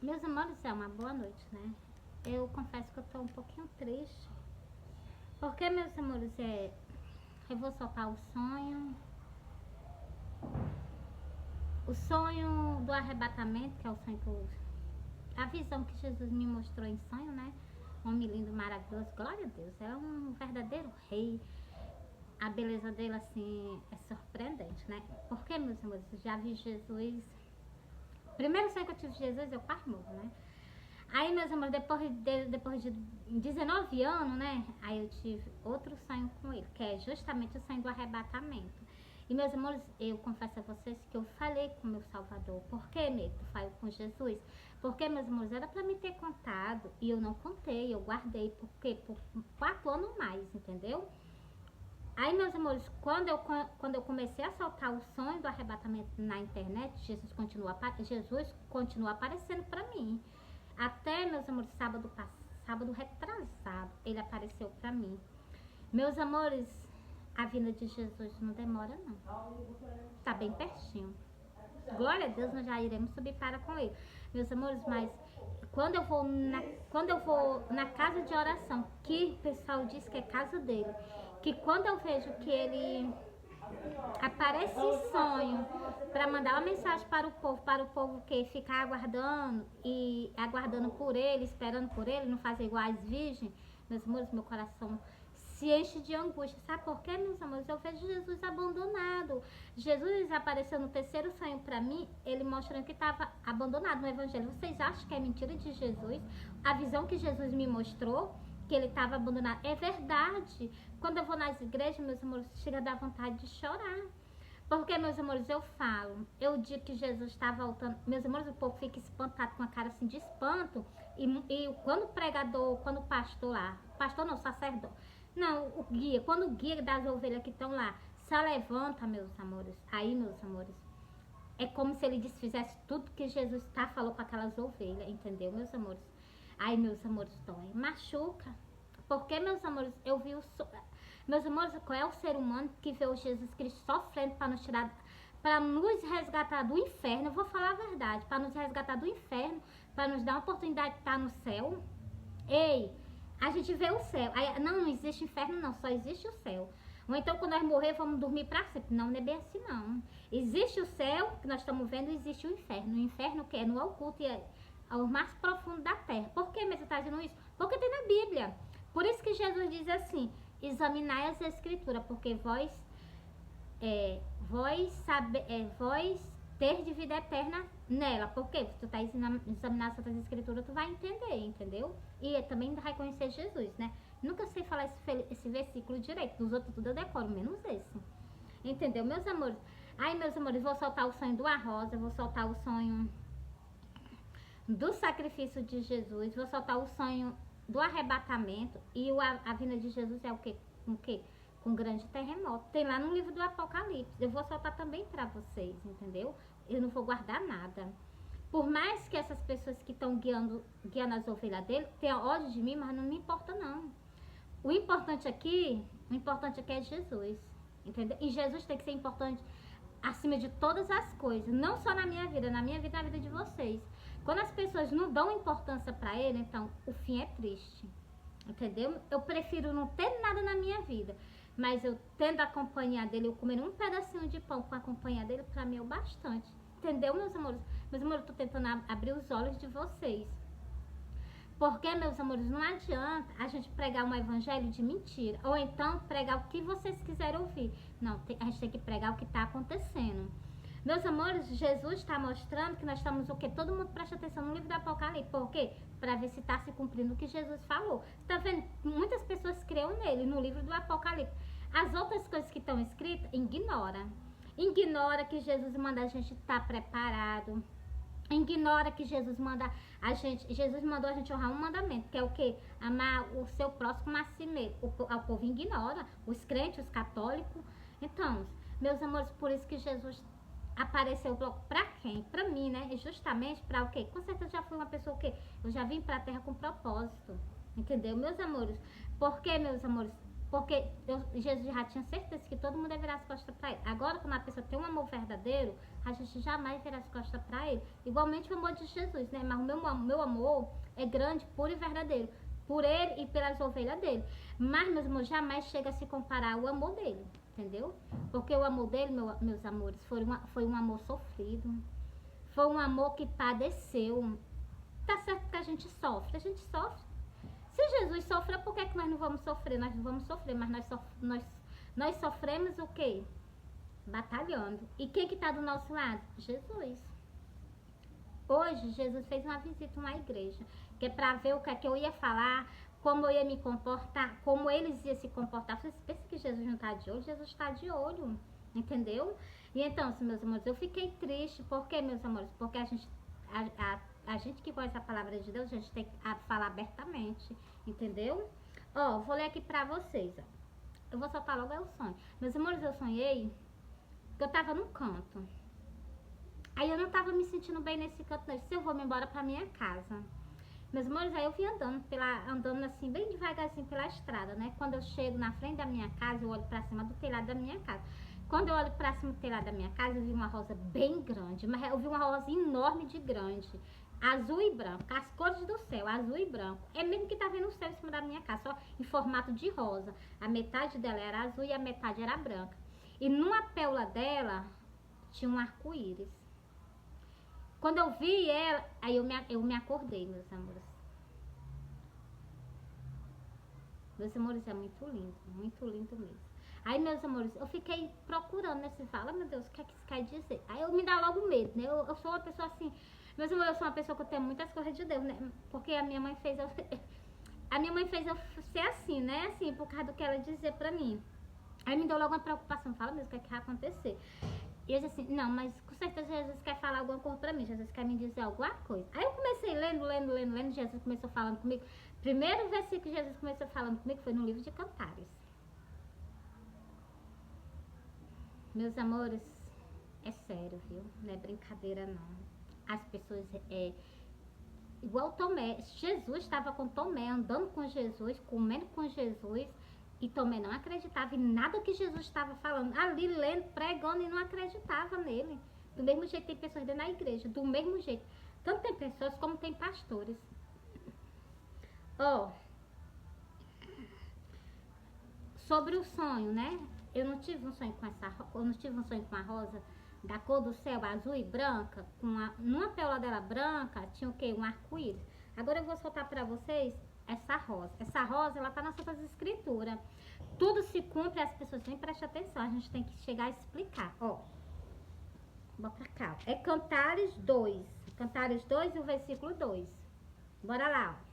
Meus amores, é uma boa noite, né? Eu confesso que eu tô um pouquinho triste. Porque, meus amores, eu vou soltar o sonho do arrebatamento, que é o sonho a visão que Jesus me mostrou em sonho, né? Homem lindo, maravilhoso, glória a Deus. É um verdadeiro rei. A beleza dele, assim, é surpreendente, né? Porque, meus amores, eu já vi Jesus. Primeiro sonho que eu tive de Jesus, eu quase morro, né? Aí, meus amores, depois de 19 anos, né? Aí eu tive outro sonho com ele, que é justamente o sonho do arrebatamento. E, meus amores, eu confesso a vocês que eu falei com o meu Salvador. Por que, nego, tu falou com Jesus? Porque, meus amores, era pra me ter contado e eu não contei, eu guardei. Porque por 4 anos mais, entendeu? Aí, meus amores, quando eu comecei a soltar o sonho do arrebatamento na internet, Jesus continua aparecendo pra mim. Até, meus amores, sábado retrasado, ele apareceu pra mim. Meus amores, a vinda de Jesus não demora, não. Tá bem pertinho. Glória a Deus, nós já iremos subir para com ele. Meus amores, mas quando eu vou na casa de oração, que o pessoal diz que é casa dele, que quando eu vejo que ele aparece em sonho para mandar uma mensagem para o povo que ficar aguardando por ele, esperando por ele, não fazer igual as virgens, meus amores, meu coração se enche de angústia. Sabe por quê, meus amores? Eu vejo Jesus abandonado. Jesus apareceu no terceiro sonho para mim, ele mostrando que estava abandonado no evangelho. Vocês acham que é mentira de Jesus? A visão que Jesus me mostrou, que ele estava abandonado, é verdade. Quando eu vou nas igrejas, meus amores, chega a dar vontade de chorar. Porque, meus amores, eu digo que Jesus está voltando. Meus amores, o povo fica espantado com a cara assim de espanto. E quando o pregador, quando o pastor lá, pastor não, sacerdote, não, o guia, quando o guia das ovelhas que estão lá se levanta, meus amores, aí, meus amores, é como se ele desfizesse tudo que Jesus falou com aquelas ovelhas, entendeu, meus amores? Aí, meus amores, dói, machuca. Porque, meus amores, eu vi meus amores, qual é o ser humano que vê o Jesus Cristo sofrendo para nos tirar, para nos resgatar do inferno? Eu vou falar a verdade, para nos resgatar do inferno, para nos dar a oportunidade de estar no céu. Ei, a gente vê o céu. Aí, não existe inferno não, só existe o céu. Ou então quando nós morrer vamos dormir para sempre. Não, não é bem assim não. Existe o céu que nós estamos vendo, existe o inferno. O inferno que é no oculto e é ao mais profundo da terra. Por que mesmo está dizendo isso? Porque tem na Bíblia. Por isso que Jesus diz assim: examinai as escrituras, porque vós ter de vida eterna nela. Porque se tu tá examinando as outras escrituras, tu vai entender, entendeu? E também vai conhecer Jesus, né? Nunca sei falar esse versículo direito, dos outros tudo eu decoro, menos esse. Entendeu, meus amores? Aí, meus amores, vou soltar o sonho do arroz, vou soltar o sonho do sacrifício de Jesus, vou soltar o sonho do arrebatamento. E a vinda de Jesus é o quê? Com o quê? Com um grande terremoto. Tem lá no livro do Apocalipse. Eu vou soltar também para vocês, entendeu? Eu não vou guardar nada. Por mais que essas pessoas que estão guiando as ovelhas dele tenham ódio de mim, mas não me importa não. O importante aqui é Jesus, entendeu? E Jesus tem que ser importante acima de todas as coisas, não só na minha vida, na vida de vocês. Quando as pessoas não dão importância para ele, então o fim é triste, entendeu? Eu prefiro não ter nada na minha vida, mas eu tendo a companhia dele, eu comer um pedacinho de pão com a companhia dele, para mim é o bastante, entendeu, meus amores? Meus amores, eu tô tentando abrir os olhos de vocês. Porque, meus amores, não adianta a gente pregar um evangelho de mentira. Ou então pregar o que vocês quiserem ouvir. Não, a gente tem que pregar o que está acontecendo. Meus amores, Jesus está mostrando que nós estamos o quê? Todo mundo presta atenção no livro do Apocalipse. Por quê? Para ver se está se cumprindo o que Jesus falou. Está vendo? Muitas pessoas creem nele, no livro do Apocalipse. As outras coisas que estão escritas, ignora. Ignora que Jesus manda a gente estar preparado. Ignora que Jesus mandou a gente honrar um mandamento, que é o quê? Amar o seu próximo a si mesmo. O povo ignora, os crentes, os católicos. Então, meus amores, por isso que Jesus apareceu pra quem? Pra mim, né? E justamente pra o quê? Com certeza já fui uma pessoa que eu já vim pra terra com propósito. Entendeu, meus amores? Porque, meus amores, Porque Jesus já tinha certeza que todo mundo ia virar as costas para ele. Agora, quando a pessoa tem um amor verdadeiro, a gente jamais vira as costas para ele. Igualmente o amor de Jesus, né? Mas o meu amor é grande, puro e verdadeiro. Por ele e pelas ovelhas dele. Mas, meus amores, jamais chega a se comparar ao amor dele. Entendeu? Porque o amor dele, meus amores, foi um amor sofrido. Foi um amor que padeceu. Tá certo que a gente sofre. A gente sofre. Se Jesus sofreu, por que nós não vamos sofrer? Nós não vamos sofrer, mas nós sofremos o quê? Batalhando. E quem que está do nosso lado? Jesus. Hoje, Jesus fez uma visita a uma igreja, que é para ver o que é que eu ia falar, como eu ia me comportar, como eles iam se comportar. Você pensa que Jesus não está de olho? Jesus está de olho, entendeu? E então, meus amores, eu fiquei triste. Por quê, meus amores? Porque a gente que conhece a palavra de Deus, a gente tem que falar abertamente, entendeu? Ó, vou ler aqui pra vocês, ó. Eu vou soltar logo o sonho. Meus amores, eu sonhei que eu tava num canto. Aí eu não tava me sentindo bem nesse canto, não. Eu disse, eu vou me embora pra minha casa. Meus amores, aí eu vim andando assim, bem devagarzinho pela estrada, né? Quando eu chego na frente da minha casa, eu olho pra cima do telhado da minha casa. Quando eu olho pra cima do telhado da minha casa, eu vi uma rosa bem grande, mas eu vi uma rosa enorme de grande. Azul e branco, as cores do céu, azul e branco. É mesmo que tá vendo o céu em cima da minha casa, só em formato de rosa. A metade dela era azul e a metade era branca. E numa pérola dela tinha um arco-íris. Quando eu vi ela, aí eu me acordei, meus amores. Meus amores, é muito lindo mesmo. Aí, meus amores, eu fiquei procurando, né? Você fala, meu Deus, o que é que isso quer dizer? Aí eu me dá logo medo, né? Eu sou uma pessoa assim, meus amores, eu sou uma pessoa que eu tenho muitas coisas de Deus, né? Porque a minha mãe fez eu ser assim, né? Assim, por causa do que ela dizia pra mim. Aí me deu logo uma preocupação, fala mesmo, o que é que vai acontecer? E eu disse assim, não, mas com certeza Jesus quer falar alguma coisa pra mim, Jesus quer me dizer alguma coisa. Aí eu comecei lendo, Jesus começou falando comigo. Primeiro versículo que Jesus começou falando comigo foi no livro de Cantares. Meus amores, é sério, viu? Não é brincadeira, não. As pessoas, igual Tomé, Jesus estava com Tomé, andando com Jesus, comendo com Jesus, e Tomé não acreditava em nada que Jesus estava falando, ali lendo, pregando, e não acreditava nele. Do mesmo jeito tem pessoas dentro da igreja, do mesmo jeito. Tanto tem pessoas como tem pastores. Ó, sobre o sonho, né? Eu não tive um sonho com a rosa da cor do céu, azul e branca, numa pérola dela branca, tinha o quê? Um arco-íris. Agora eu vou soltar pra vocês essa rosa. Essa rosa, ela tá nas Santas Escrituras. Tudo se cumpre, as pessoas nem prestam atenção, a gente tem que chegar a explicar. Ó, vou pra cá. É Cantares 2. Cantares 2 e o versículo 2. Bora lá, ó.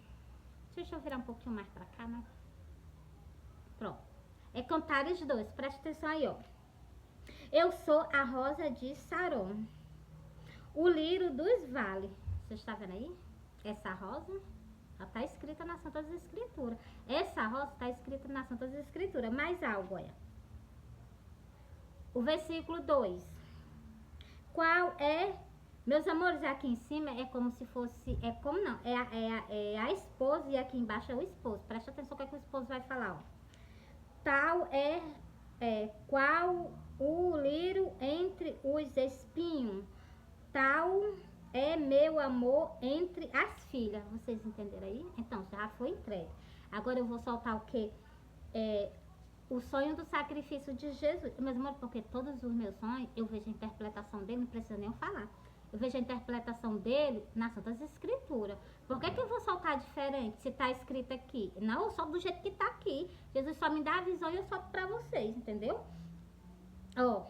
Deixa eu virar um pouquinho mais pra cá, né? Pronto. É Cantares 2, presta atenção aí, ó. Eu sou a rosa de Saron, o lírio dos vales. Você está vendo aí? Essa rosa, ela tá escrita nas Santas Escrituras. Essa rosa tá escrita nas Santas Escrituras. Mais algo, olha. O versículo 2. Qual é... Meus amores, aqui em cima é como se fosse... É como não, é a esposa e aqui embaixo é o esposo. Presta atenção o que o esposo vai falar, ó. Tal qual o lírio entre os espinhos, tal é meu amor entre as filhas. Vocês entenderam aí? Então, já foi entregue. Agora eu vou soltar o que? O sonho do sacrifício de Jesus. Meus amores, porque todos os meus sonhos, eu vejo a interpretação dele, não precisa nem eu falar. Eu vejo a interpretação dele nas Santas Escrituras. Por que eu vou soltar diferente se tá escrito aqui? Não, eu solto do jeito que tá aqui. Jesus só me dá a visão e eu solto pra vocês, entendeu? Ó,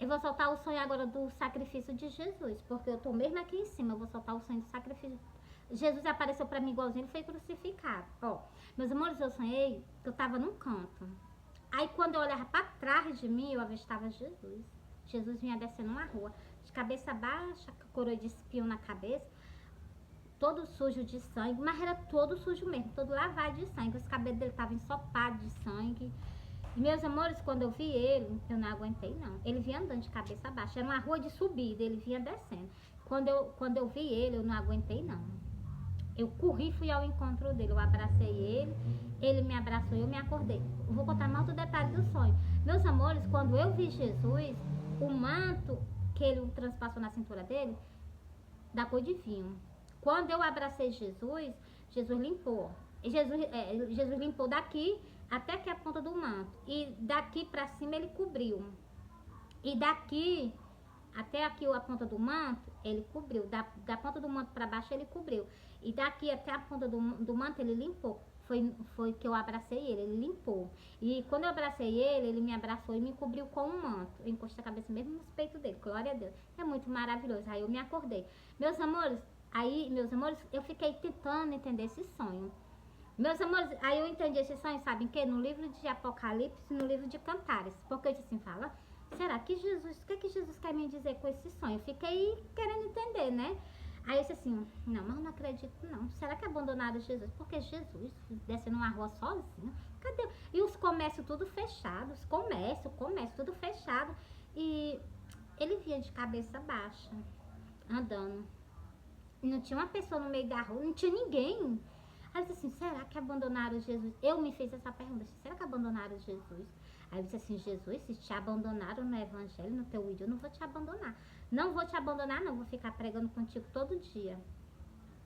eu vou soltar o sonho agora do sacrifício de Jesus, porque eu tô mesmo aqui em cima, eu vou soltar o sonho do sacrifício. Jesus apareceu pra mim igualzinho, ele foi crucificado. Ó, meus amores, eu sonhei que eu tava num canto. Aí quando eu olhava pra trás de mim, eu avistava Jesus. Jesus vinha descendo uma rua, de cabeça baixa, com coroa de espinho na cabeça, todo sujo de sangue, mas era todo sujo mesmo, todo lavado de sangue. Os cabelos dele estavam ensopados de sangue. E, meus amores, quando eu vi ele, eu não aguentei não. Ele vinha andando de cabeça baixa, era uma rua de subida, ele vinha descendo. Quando eu vi ele, eu não aguentei não. Eu corri, fui ao encontro dele, eu abracei ele me abraçou e eu me acordei. Eu vou contar mais do detalhe do sonho. Meus amores, quando eu vi Jesus, o manto que ele transpassou na cintura dele, da cor de vinho. Quando eu abracei Jesus, Jesus limpou. Jesus limpou daqui até aqui a ponta do manto. E daqui pra cima ele cobriu. E daqui até aqui a ponta do manto, ele cobriu. Da ponta do manto pra baixo, ele cobriu. E daqui até a ponta do manto, ele limpou. Foi que eu abracei ele limpou. E quando eu abracei ele me abraçou e me cobriu com um manto. Eu encostei a cabeça mesmo nos peitos dele, glória a Deus. É muito maravilhoso. Aí eu me acordei. Meus amores, eu fiquei tentando entender esse sonho. Meus amores, aí eu entendi esse sonho, sabem que? No livro de Apocalipse e no livro de Cantares. Porque eu disse assim, fala, será que Jesus, o que é que Jesus quer me dizer com esse sonho? Eu fiquei querendo entender, né? Aí eu disse assim, não, mas eu não acredito não. Será que abandonaram Jesus? Porque Jesus descendo uma rua sozinho, cadê? E os comércios tudo fechados, comércio, tudo fechado. E ele vinha de cabeça baixa, andando. Não tinha uma pessoa no meio da rua, não tinha ninguém. Aí eu disse assim, será que abandonaram Jesus? Eu me fiz essa pergunta, será que abandonaram Jesus? Aí eu disse assim, Jesus, se te abandonaram no evangelho, no teu vídeo, eu não vou te abandonar. Não vou te abandonar, não, vou ficar pregando contigo todo dia.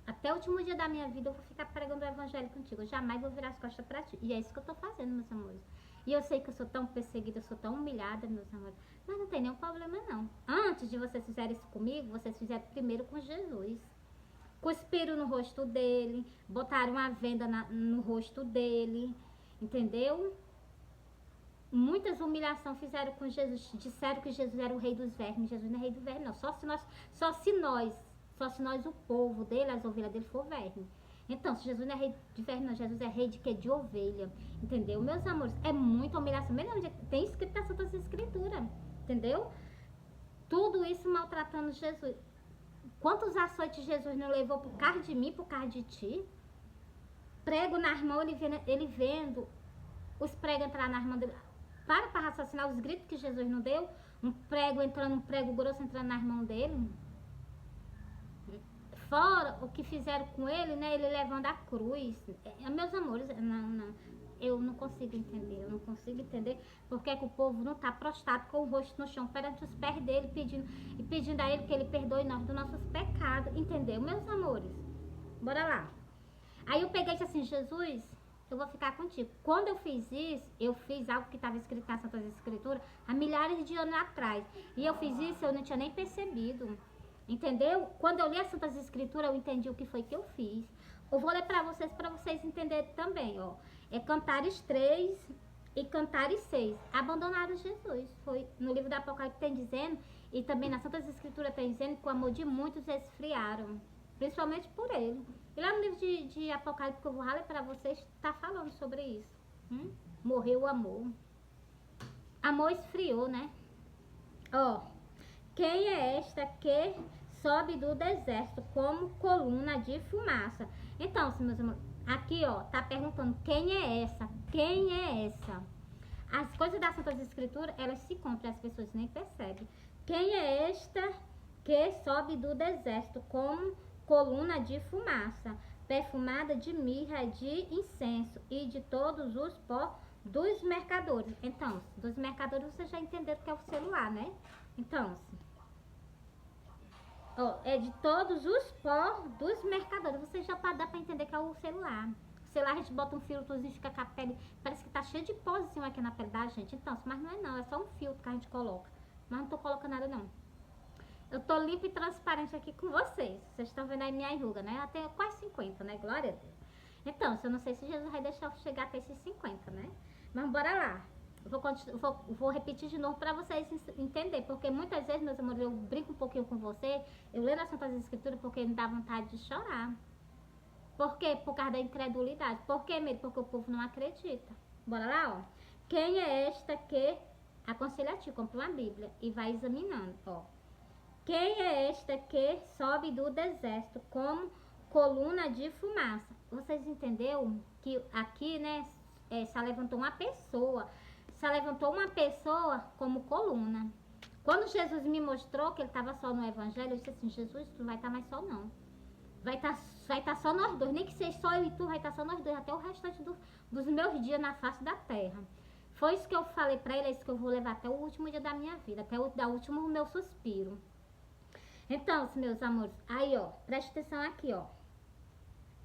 Até o último dia da minha vida eu vou ficar pregando o evangelho contigo. Eu jamais vou virar as costas pra ti. E é isso que eu tô fazendo, meus amores. E eu sei que eu sou tão perseguida, eu sou tão humilhada, meus amores. Mas não tem nenhum problema, não. Antes de vocês fizerem isso comigo, vocês fizeram primeiro com Jesus. Cuspiram no rosto dele, botaram uma venda no rosto dele, entendeu? Muitas humilhações fizeram com Jesus, disseram que Jesus era o rei dos vermes. Jesus não é rei dos vermes, não. Só se nós, o povo dele, as ovelhas dele, for verme. Então, se Jesus não é rei de verme, não, Jesus é rei de quê? De ovelha, entendeu? Meus amores, é muita humilhação. Mesmo tem escrito na Santa Escritura, entendeu? Tudo isso maltratando Jesus. Quantos açoites Jesus não levou por causa de mim, por causa de ti? Prego nas mãos, ele vendo os pregos entrar nas mãos dele. Para raciocinar os gritos que Jesus não deu. Um prego grosso entrando nas mãos dele. Fora o que fizeram com ele, né? Ele levando a cruz. Meus amores, não. Eu não consigo entender porque é que o povo não está prostrado com o rosto no chão perante os pés dele, pedindo a ele que ele perdoe nós dos nossos pecados, entendeu, meus amores? Bora lá. Aí eu peguei e disse assim, Jesus, eu vou ficar contigo. Quando eu fiz isso, eu fiz algo que estava escrito na Santa Escritura há milhares de anos atrás. E eu fiz isso, eu não tinha nem percebido, entendeu? Quando eu li a Santa Escritura, eu entendi o que foi que eu fiz. Eu vou ler para vocês entenderem também, ó. É Cantares 3 e Cantares 6. Abandonaram Jesus. Foi no livro do Apocalipse tem dizendo, e também na Santa Escritura tem dizendo que o amor de muitos esfriaram. Principalmente por ele. E lá no livro de Apocalipse que eu vou ler para vocês, está falando sobre isso. Morreu o amor. Amor esfriou, né? Ó, quem é esta que sobe do deserto como coluna de fumaça? Então, meus irmãos, aqui, ó, tá perguntando quem é essa? Quem é essa? As coisas da Santa Escritura, elas se cumprem, as pessoas nem percebem. Quem é esta que sobe do deserto como coluna de fumaça, perfumada de mirra, de incenso e de todos os pó dos mercadores? Então, dos mercadores vocês já entenderam que é o celular, né? Então, ó, é de todos os pó dos mercadores. Você já dá pra entender que é o celular. O celular a gente bota um filtrozinho, fica com a pele, parece que tá cheio de pozinho aqui na pele da gente. Então, mas não é não, é só um filtro que a gente coloca. Mas não tô colocando nada não. Eu tô limpa e transparente aqui com vocês. Vocês estão vendo aí minha enruga, né? Eu tenho quase 50, né? Glória a Deus. Então, eu não sei se Jesus vai deixar eu chegar até esses 50, né? Mas bora lá. Vou repetir de novo para vocês entenderem, porque muitas vezes, meus amores, eu brinco um pouquinho com você, eu leio as Santas Escrituras porque me dá vontade de chorar. Por quê? Por causa da incredulidade. Por quê, medo? Porque o povo não acredita. Bora lá, ó. Quem é esta que aconselha a ti? Compra uma Bíblia e vai examinando, ó. Quem é esta que sobe do deserto como coluna de fumaça? Vocês entenderam que aqui, né, só levantou uma pessoa. Só levantou uma pessoa como coluna. Quando Jesus me mostrou que ele estava só no evangelho, eu disse assim, Jesus, tu não vai estar mais só não. Vai estar vai estar só nós dois, nem que seja só eu e tu, vai estar só nós dois até o restante dos meus dias na face da terra. Foi isso que eu falei pra ele, é isso que eu vou levar até o último dia da minha vida, até o último meu suspiro. Então, meus amores, aí ó, preste atenção aqui, ó.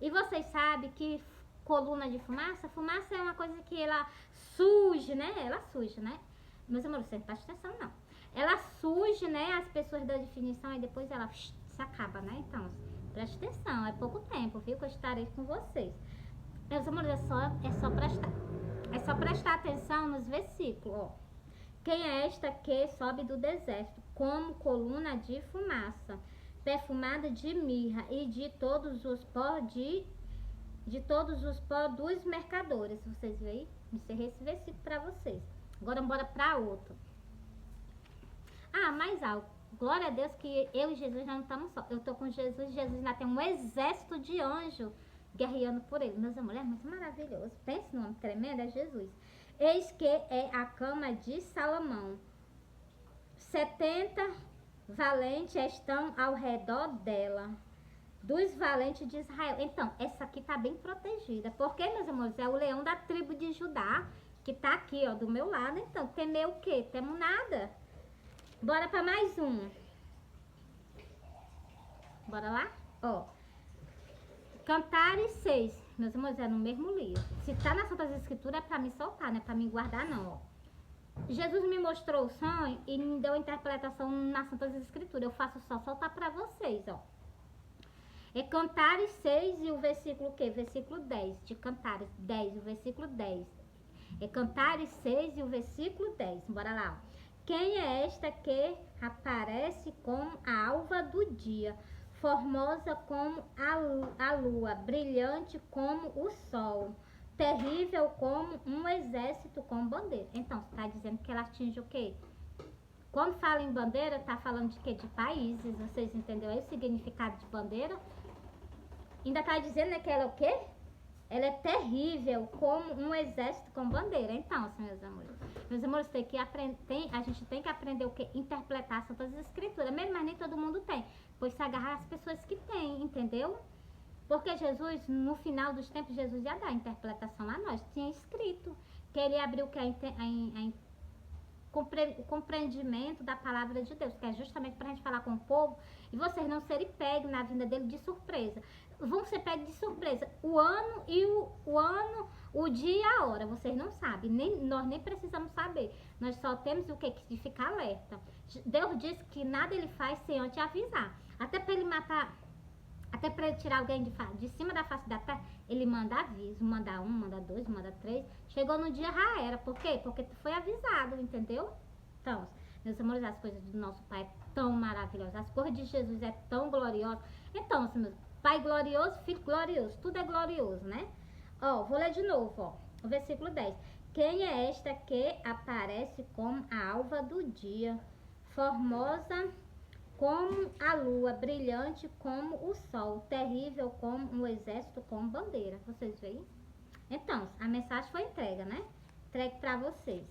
E vocês sabem que coluna de fumaça, fumaça é uma coisa que ela surge, né? Ela surge, né? Meus amores, vocês não prestem atenção, não. Ela surge, né? As pessoas dão definição e depois ela se acaba, né? Então, preste atenção, é pouco tempo, viu? Que eu estarei com vocês. Meus amores, é só prestar atenção nos versículos, ó. Quem é esta que sobe do deserto, como coluna de fumaça, perfumada de mirra e de todos os pó dos mercadores. Vocês veem? Encerrei esse versículo para vocês. Agora bora para outro. Ah, mais algo. Glória a Deus que eu e Jesus já não estamos só. Eu tô com Jesus, Jesus ainda tem um exército de anjos guerreando por ele. Meus amores, é muito maravilhoso. Pense no nome tremendo, é Jesus. Eis que é a cama de Salomão. 70 valentes estão ao redor dela, dos valentes de Israel. Então, essa aqui tá bem protegida. Porque, meus amores, é o leão da tribo de Judá, que tá aqui, ó, do meu lado. Então, temer o quê? Temo nada. Bora pra mais um. Bora lá? Ó. Cantares 6. Meus amores, é no mesmo livro. Se tá nas Santas Escrituras, é pra me soltar, não é pra me guardar, não, ó. Jesus me mostrou o sonho e me deu a interpretação nas Santas Escrituras. Eu faço só soltar pra vocês, ó. É Cantares 6 e o versículo o quê? Versículo 10. De Cantares 10, o versículo 10. É Cantares 6 e o versículo 10. Bora lá, ó. Quem é esta que aparece como a alva do dia, formosa como a lua, brilhante como o sol, terrível como um exército com bandeira? Então, está dizendo que ela atinge o quê? Quando fala em bandeira, tá falando de quê? De países. Vocês entenderam aí o significado de bandeira? Ainda tá dizendo, né, que ela é o quê? Ela é terrível como um exército com bandeira. Então, meus amores, a gente tem que aprender o que? Interpretar as Santas Escrituras. Mesmo, mas nem todo mundo tem. Pois se agarrar as pessoas que têm, entendeu? Porque Jesus, no final dos tempos, Jesus ia dar a interpretação a nós. Tinha escrito que ele abriu o compreendimento da palavra de Deus, que é justamente para a gente falar com o povo e vocês não serem pegos na vinda dele de surpresa. Vão ser pegos de surpresa o ano e o dia e a hora, vocês não sabem, nós nem precisamos saber, nós só temos o que? De ficar alerta. Deus disse que nada ele faz sem antes avisar, até para ele matar, até para ele tirar alguém de cima da face da terra, ele manda aviso, manda 1, manda 2, manda 3, chegou no dia já era, por quê? Porque tu foi avisado, entendeu? Então, meus amores, as coisas do nosso Pai é tão maravilhosas, as coisas de Jesus é tão gloriosa. Então, meus Pai glorioso, Filho glorioso, tudo é glorioso, né? Ó, vou ler de novo, ó, o versículo 10. Quem é esta que aparece como a alva do dia, formosa como a lua, brilhante como o sol, terrível como um exército com bandeira? Vocês veem? Então, a mensagem foi entregue, né? Entregue pra vocês.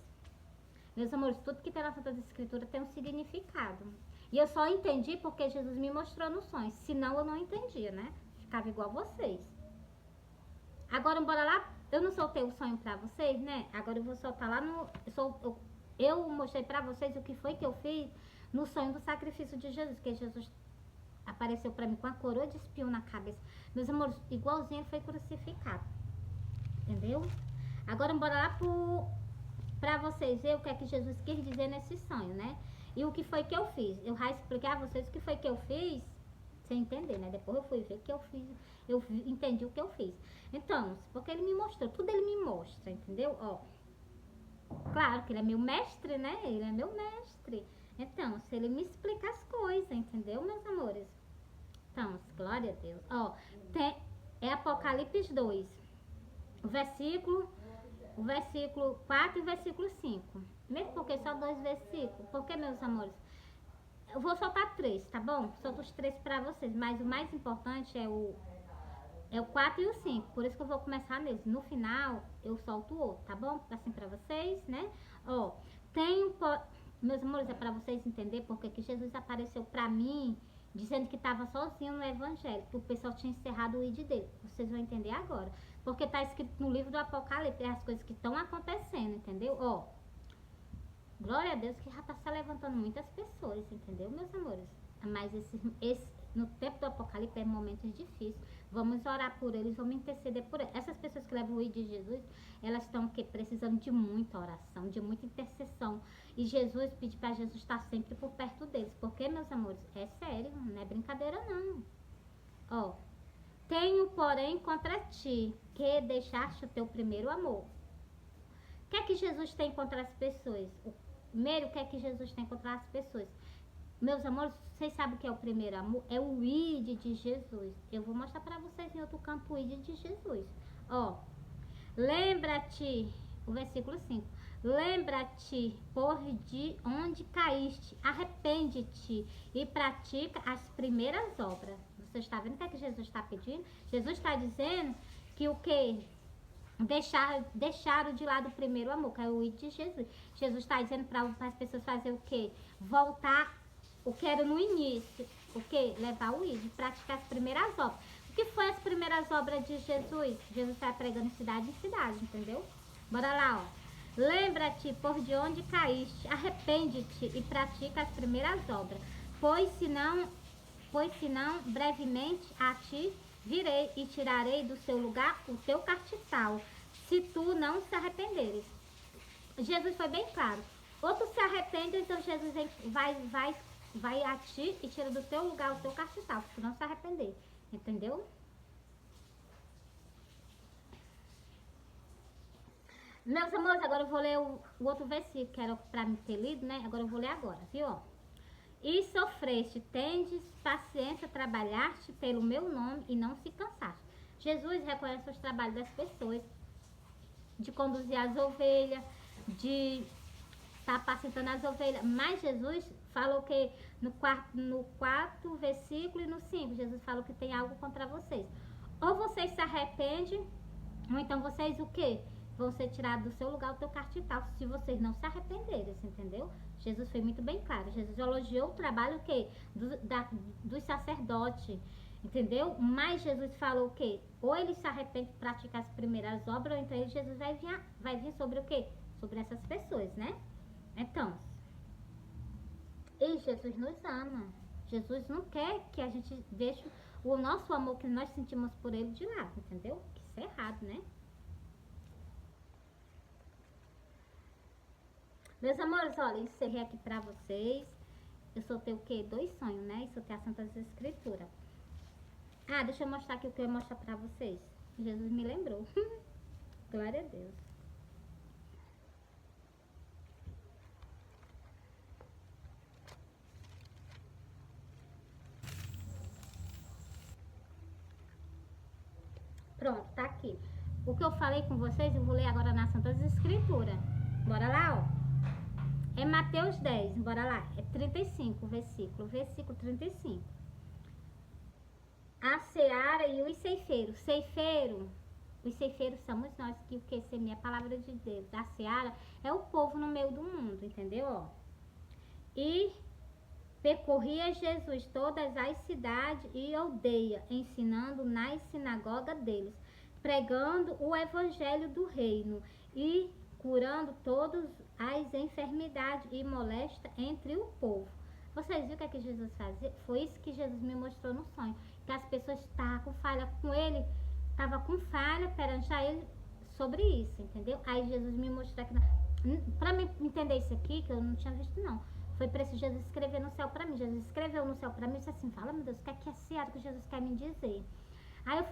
Meus amores, tudo que tem na Santa Escritura tem um significado. E eu só entendi porque Jesus me mostrou no sonho. Senão eu não entendia, né? Ficava igual vocês. Agora, bora lá. Eu não soltei o sonho pra vocês, né? Agora eu vou soltar lá no... Eu mostrei pra vocês o que foi que eu fiz no sonho do sacrifício de Jesus. Que Jesus apareceu pra mim com a coroa de espinho na cabeça. Meus amores, igualzinho ele foi crucificado. Entendeu? Agora bora lá pra vocês verem o que é que Jesus quis dizer nesse sonho, né? E o que foi que eu fiz? Eu já expliquei a vocês o que foi que eu fiz, sem entender, né? Depois eu fui ver o que eu fiz, entendi o que eu fiz. Então, porque ele me mostrou, tudo ele me mostra, entendeu? Ó, claro que ele é meu mestre, né? Ele é meu mestre. Então, se ele me explica as coisas, entendeu, meus amores? Então, glória a Deus. Ó, é Apocalipse 2, o versículo 4 e o versículo 5. Mesmo porque só 2 versículos. Porque, meus amores, eu vou soltar 3, tá bom? Solto os 3 pra vocês. Mas o mais importante é o 4 e o 5. Por isso que eu vou começar neles. No final, eu solto o outro, tá bom? Assim pra vocês, né? Ó, meus amores, é pra vocês entenderem porque que Jesus apareceu pra mim dizendo que estava sozinho no evangelho, que o pessoal tinha encerrado o id dele. Vocês vão entender agora. Porque está escrito no livro do Apocalipse as coisas que estão acontecendo, entendeu? Ó, glória a Deus que já está se levantando muitas pessoas, entendeu, meus amores? Mas no tempo do Apocalipse é momentos difíceis. Vamos orar por eles, vamos interceder por eles. Essas pessoas que levam o id de Jesus, elas estão precisando de muita oração, de muita intercessão. E Jesus pede para Jesus estar sempre por perto deles. Porque, meus amores, é sério, não é brincadeira não. Ó, tenho, porém, contra ti, que deixaste o teu primeiro amor. O que é que Jesus tem contra as pessoas? Primeiro, o que é que Jesus tem contra as pessoas? Meus amores, vocês sabem o que é o primeiro amor? É o id de Jesus. Eu vou mostrar para vocês em outro campo o id de Jesus. Ó, lembra-te, o versículo 5. Lembra-te, por de onde caíste, arrepende-te e pratica as primeiras obras. Você está vendo o que é que Jesus está pedindo? Jesus está dizendo que o que? Deixaram de lado o primeiro amor, que é o id de Jesus. Jesus está dizendo para as pessoas fazer o quê? Voltar o que era no início. O quê? Levar o id, praticar as primeiras obras. O que foi as primeiras obras de Jesus? Jesus está pregando cidade em cidade, entendeu? Bora lá, ó. Lembra-te por de onde caíste, arrepende-te e pratica as primeiras obras. Pois senão, brevemente a ti virei e tirarei do seu lugar o teu castiçal, se tu não se arrependeres. Jesus foi bem claro. Ou tu se arrepende, então Jesus vai a ti e tira do teu lugar o teu castiçal, se tu não se arrepender. Entendeu? Meus amores, agora eu vou ler o outro versículo, que era pra me ter lido, né? Agora eu vou ler agora, viu? E sofreste, tendes paciência, trabalhaste pelo meu nome e não se cansaste. Jesus reconhece os trabalhos das pessoas, de conduzir as ovelhas, de estar apacentando as ovelhas. Mas Jesus falou que no quarto versículo e no 5, Jesus falou que tem algo contra vocês. Ou vocês se arrependem, ou então vocês o quê? Vão ser tirados do seu lugar o teu castiçal, se vocês não se arrependerem, entendeu? Jesus foi muito bem claro. Jesus elogiou o trabalho o quê? Dos sacerdotes, entendeu? Mas Jesus falou o quê? Ou ele se arrepende de praticar as primeiras obras, ou então Jesus vai vir sobre o quê? Sobre essas pessoas, né? Então, e Jesus nos ama. Jesus não quer que a gente deixe o nosso amor que nós sentimos por ele de lado, entendeu? Isso é errado, né? Meus amores, olha, encerrei aqui pra vocês. Eu soltei o quê? 2 sonhos, né? E soltei as Santas Escrituras. Ah, deixa eu mostrar aqui o que eu ia mostrar pra vocês. Jesus me lembrou. Glória a Deus. Pronto, tá aqui. O que eu falei com vocês, eu vou ler agora nas Santas Escrituras. Bora lá, ó. É Mateus 10, bora lá. É 35 versículo 35. A seara e os ceifeiros. Os ceifeiros somos nós que semeia a palavra de Deus. A seara é o povo no meio do mundo, entendeu? Ó. E percorria Jesus todas as cidades e aldeias, ensinando nas sinagogas deles, pregando o evangelho do reino e curando todas as enfermidades e molestas entre o povo. Vocês viram o que é que Jesus fazia? Foi isso que Jesus me mostrou no sonho. Que as pessoas estavam com falha com ele, estavam com falha perante a ele sobre isso, entendeu? Aí Jesus me mostrou aqui. Para me entender isso aqui, que eu não tinha visto não, foi para esse Jesus escrever no céu para mim. Jesus escreveu no céu para mim e disse assim, fala, meu Deus, o que é seara que Jesus quer me dizer? Aí eu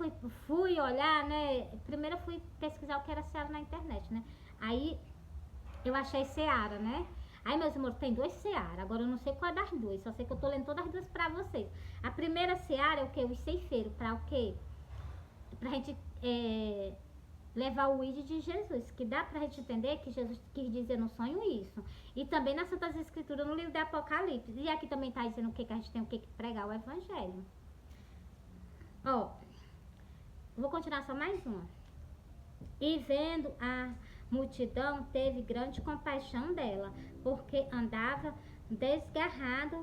fui olhar, né? Primeiro eu fui pesquisar o que era seara na internet, né? Aí eu achei seara, né? Aí, meus amores, tem 2 seara. Agora eu não sei qual é das 2. Só sei que eu tô lendo todas as 2 pra vocês. A primeira seara é o quê? Os ceifeiros. Pra o quê? Pra gente levar o id de Jesus. Que dá pra gente entender que Jesus quis dizer no sonho isso. E também nas Santas Escrituras, no livro do Apocalipse. E aqui também tá dizendo o que a gente tem que pregar o evangelho. Ó, vou continuar só mais uma. E vendo a multidão, teve grande compaixão dela, porque andava desgarrada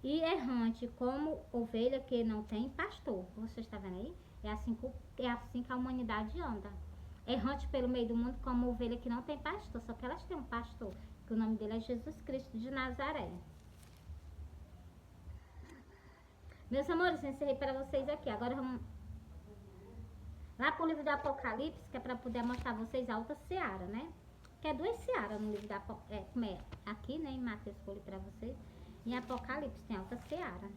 e errante como ovelha que não tem pastor. Você está vendo aí? É assim que a humanidade anda. Errante pelo meio do mundo como ovelha que não tem pastor. Só que elas têm um pastor, que o nome dele é Jesus Cristo de Nazaré. Meus amores, encerrei para vocês aqui. Agora vamos lá pro livro do Apocalipse, que é para poder mostrar a vocês a outra seara, né? Que é duas searas no livro da como é? Aqui, né? Em Mateus eu escolhi para vocês. Em Apocalipse tem a outra seara.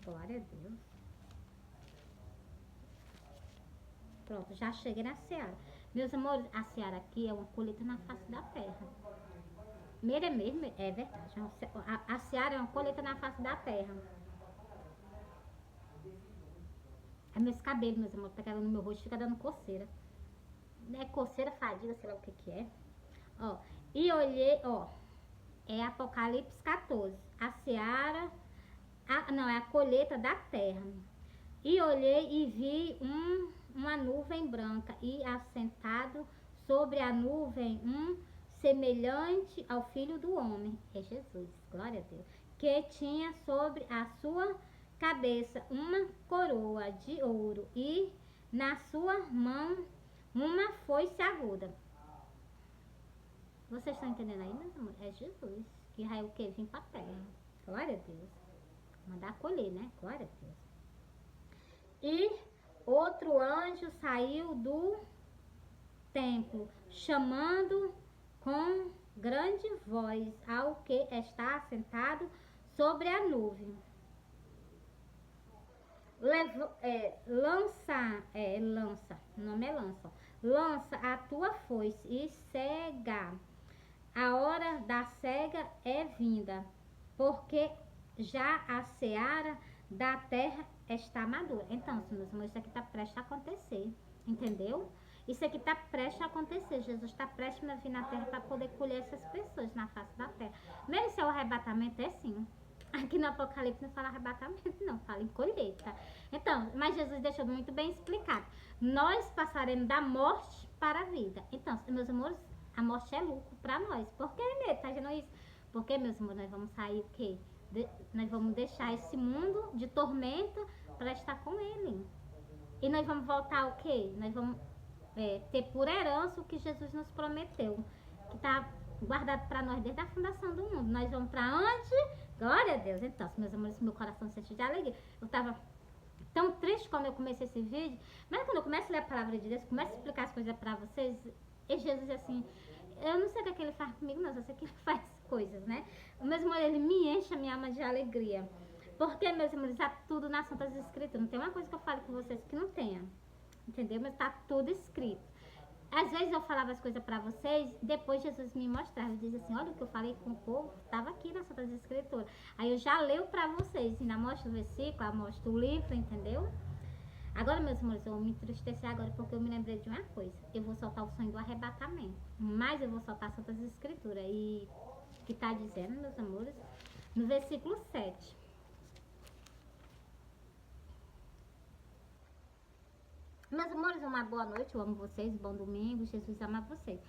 Glória a Deus. Pronto, já cheguei na seara. Meus amores, a seara aqui é uma colheita na face da terra. Meira mesmo, é verdade. A seara é uma colheita na face da terra. É meus cabelos, meus amores, pegando no meu rosto, fica dando coceira. É coceira, fadiga, sei lá o que que é. Ó, e olhei, ó, é Apocalipse 14. A seara, não, é a colheita da terra. E olhei e vi uma nuvem branca e assentado sobre a nuvem semelhante ao Filho do Homem. É Jesus, glória a Deus. Que tinha sobre a sua cabeça uma coroa de ouro e na sua mão uma foice aguda. Vocês estão entendendo aí, meus amores? É Jesus que vai o que? Vim pra terra. Glória a Deus. Mandar colher, né? Glória a Deus. E outro anjo saiu do templo, chamando com grande voz ao que está sentado sobre a nuvem. Lança, o nome é lança. Lança a tua foice e cega. A hora da cega é vinda, porque já a seara da terra está madura. Então, meus irmãos, isso aqui está prestes a acontecer, entendeu? Isso aqui está prestes a acontecer. Jesus está prestes a vir na terra para poder colher essas pessoas na face da terra. Mesmo se é o arrebatamento, é sim. Aqui no Apocalipse não fala arrebatamento, não, fala em colheita. Então, mas Jesus deixou muito bem explicado. Nós passaremos da morte para a vida. Então, meus amores, a morte é lucro para nós. Por que, né? Tá vendo isso? Porque, meus amores, nós vamos sair o quê? Nós vamos deixar esse mundo de tormento para estar com Ele. E nós vamos voltar o quê? Nós vamos ter por herança o que Jesus nos prometeu, que está guardado para nós desde a fundação do mundo. Nós vamos para onde? Glória a Deus. Então, meus amores, meu coração se enche de alegria. Eu estava tão triste quando eu comecei esse vídeo, mas quando eu começo a ler a palavra de Deus, começo a explicar as coisas para vocês, e Jesus assim, eu não sei o que ele faz comigo, não, eu sei que ele faz coisas, né? O mesmo ele me enche a minha alma de alegria. Porque, meus amores, está tudo nas Santas Escrituras. Não tem uma coisa que eu falo com vocês que não tenha. Entendeu? Mas está tudo escrito. Às vezes eu falava as coisas para vocês, depois Jesus me mostrava, dizia assim, olha o que eu falei com o povo, estava aqui nas Santas Escrituras. Aí eu já leio para vocês, ainda mostro o versículo, mostro o livro, entendeu? Agora, meus amores, eu vou me entristecer agora porque eu me lembrei de uma coisa. Eu vou soltar o sonho do arrebatamento, mas eu vou soltar as Santas Escrituras. E que está dizendo, meus amores, no versículo 7. Meus amores, uma boa noite, eu amo vocês, bom domingo, Jesus ama vocês.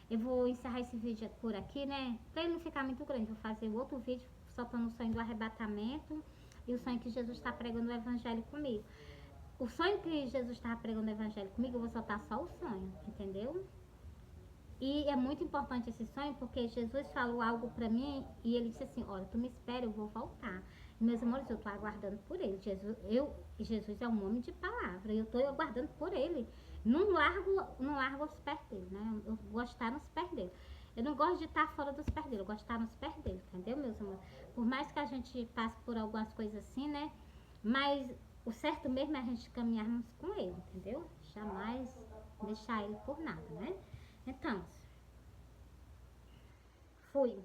Eu vou encerrar esse vídeo por aqui, né? Pra ele não ficar muito grande, vou fazer outro vídeo soltando o sonho do arrebatamento e o sonho que Jesus está pregando o evangelho comigo. O sonho que Jesus estava pregando o evangelho comigo, eu vou soltar só o sonho, entendeu? E é muito importante esse sonho, porque Jesus falou algo pra mim e ele disse assim, olha, tu me espera, eu vou voltar. E, meus amores, eu tô aguardando por ele. Jesus é um homem de palavra, e eu tô aguardando por ele. Não largo os pés dele, né? Eu gosto de estar nos pés dele. Eu não gosto de estar fora dos pés dele, eu gosto de estar nos pés dele, entendeu, meus amores? Por mais que a gente passe por algumas coisas assim, né? Mas o certo mesmo é a gente caminharmos com ele, entendeu? Jamais deixar ele por nada, né? Então, fui.